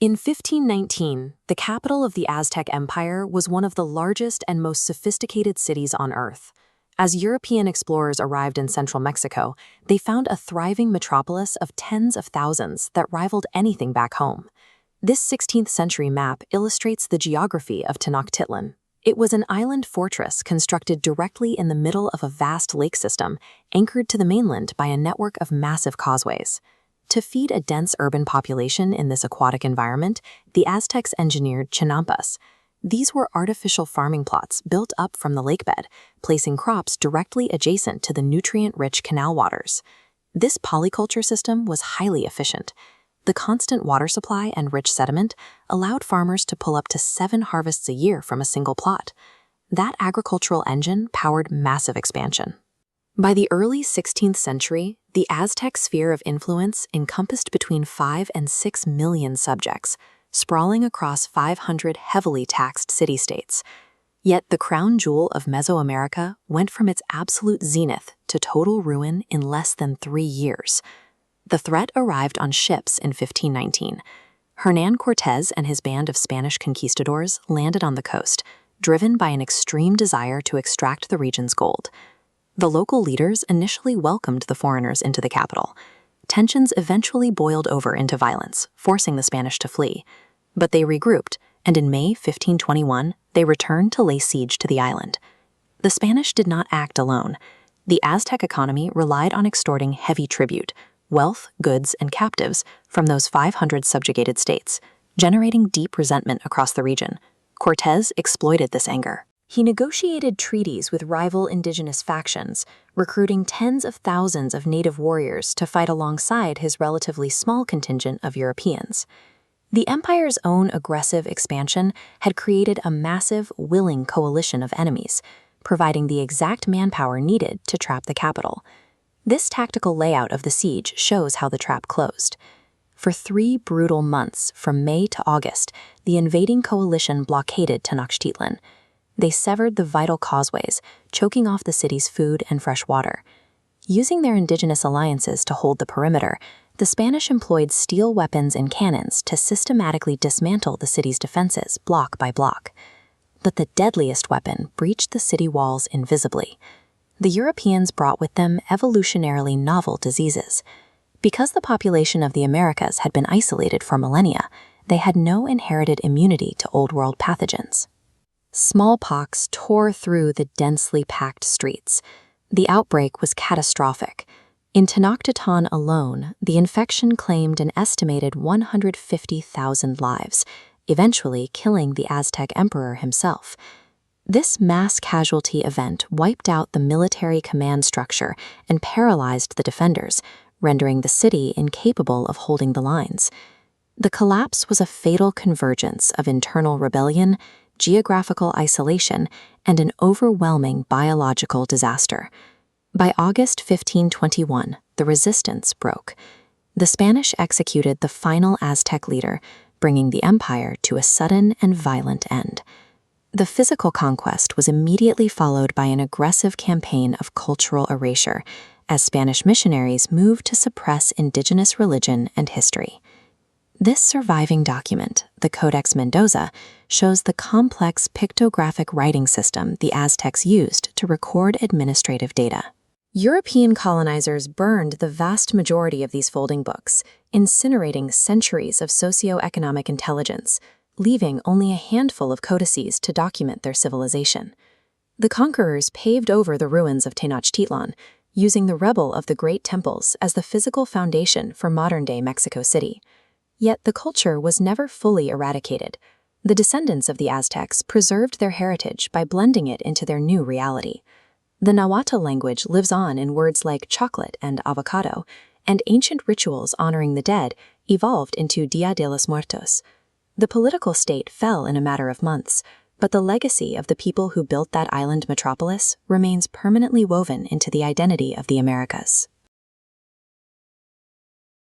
In 1519, the capital of the Aztec Empire was one of the largest and most sophisticated cities on Earth. As European explorers arrived in central Mexico, they found a thriving metropolis of tens of thousands that rivaled anything back home. This 16th century map illustrates the geography of Tenochtitlan. It was an island fortress constructed directly in the middle of a vast lake system, anchored to the mainland by a network of massive causeways. To feed a dense urban population in this aquatic environment, the Aztecs engineered Chinampas. These were artificial farming plots built up from the lakebed, placing crops directly adjacent to the nutrient-rich canal waters. This polyculture system was highly efficient. The constant water supply and rich sediment allowed farmers to pull up to 7 harvests a year from a single plot. That agricultural engine powered massive expansion. By the early 16th century, the Aztec sphere of influence encompassed between 5 and 6 million subjects, sprawling across 500 heavily taxed city-states. Yet the crown jewel of Mesoamerica went from its absolute zenith to total ruin in less than 3 years. The threat arrived on ships in 1519. Hernan Cortés and his band of Spanish conquistadors landed on the coast, driven by an extreme desire to extract the region's gold. The local leaders initially welcomed the foreigners into the capital. Tensions eventually boiled over into violence, forcing the Spanish to flee. But they regrouped, and in May 1521, they returned to lay siege to the island. The Spanish did not act alone. The Aztec economy relied on extorting heavy tribute, wealth, goods, and captives from those 500 subjugated states, generating deep resentment across the region. Cortés exploited this anger. He negotiated treaties with rival indigenous factions, recruiting tens of thousands of native warriors to fight alongside his relatively small contingent of Europeans. The empire's own aggressive expansion had created a massive, willing coalition of enemies, providing the exact manpower needed to trap the capital. This tactical layout of the siege shows how the trap closed. For 3 brutal months, from May to August, the invading coalition blockaded Tenochtitlan. They severed the vital causeways, choking off the city's food and fresh water. Using their indigenous alliances to hold the perimeter, the Spanish employed steel weapons and cannons to systematically dismantle the city's defenses block by block. But the deadliest weapon breached the city walls invisibly. The Europeans brought with them evolutionarily novel diseases. Because the population of the Americas had been isolated for millennia, they had no inherited immunity to Old World pathogens. Smallpox tore through the densely packed streets. The outbreak was catastrophic. In Tenochtitlan alone, the infection claimed an estimated 150,000 lives, eventually killing the Aztec emperor himself. This mass casualty event wiped out the military command structure and paralyzed the defenders, rendering the city incapable of holding the lines. The collapse was a fatal convergence of internal rebellion, geographical isolation, and an overwhelming biological disaster. By August 1521, the resistance broke. The Spanish executed the final Aztec leader, bringing the empire to a sudden and violent end. The physical conquest was immediately followed by an aggressive campaign of cultural erasure, as Spanish missionaries moved to suppress indigenous religion and history. This surviving document, the Codex Mendoza, shows the complex pictographic writing system the Aztecs used to record administrative data. European colonizers burned the vast majority of these folding books, incinerating centuries of socioeconomic intelligence, leaving only a handful of codices to document their civilization. The conquerors paved over the ruins of Tenochtitlan, using the rubble of the Great Temples as the physical foundation for modern-day Mexico City. Yet the culture was never fully eradicated. The descendants of the Aztecs preserved their heritage by blending it into their new reality. The Nahuatl language lives on in words like chocolate and avocado, and ancient rituals honoring the dead evolved into Dia de los Muertos. The political state fell in a matter of months, but the legacy of the people who built that island metropolis remains permanently woven into the identity of the Americas.